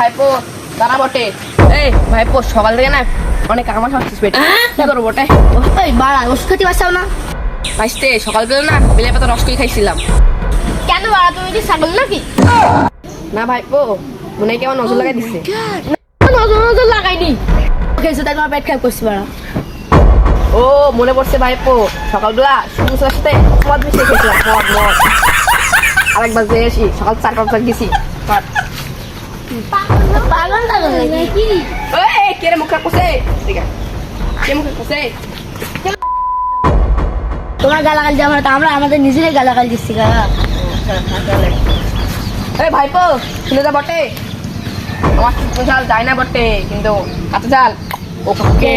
ভাইপো দাঁড়া বটে। এই ভাইপো সকাল থেকে না অনেক আমার খাচ্ছিস পেটে, কি করবো বটে? ওই বাড়া ওষুধ খেতে পারছাও না ভাইস্তে সকালবেলা না বেলে পাতা রস করে খাইছিলাম। কেন বাড়া, তুমি কি ছাগল নাকি? না ভাইপো মনে হয় কেমন নজর লাগাই দিচ্ছে। নজর নজর লাগাইনি, খেয়েছো তাই তোমার পেট খারাপ করছি বাড়া। ও মনে পড়ছে ভাইপো, সকালবেলা সুমুসের সাথে মদ মিশিয়ে খেয়েছিলাম, মদ মদ। আরেকবার যে এসি সকাল 4-5 গেছি। পাগল টাগল নাকি? এই কে রে মুখে কষে? ঠিক আছে কে মুখে কষে? তোমার গালাগাল দিয়ে আমরা আমাদের নিজেরাই গালাগাল দিচ্ছি গালা। এই ভাইপো শুনে যা বটে, আমার শুকনো ঝাল যায় না বটে, কিন্তু কাঁচা ঝাল ওকে।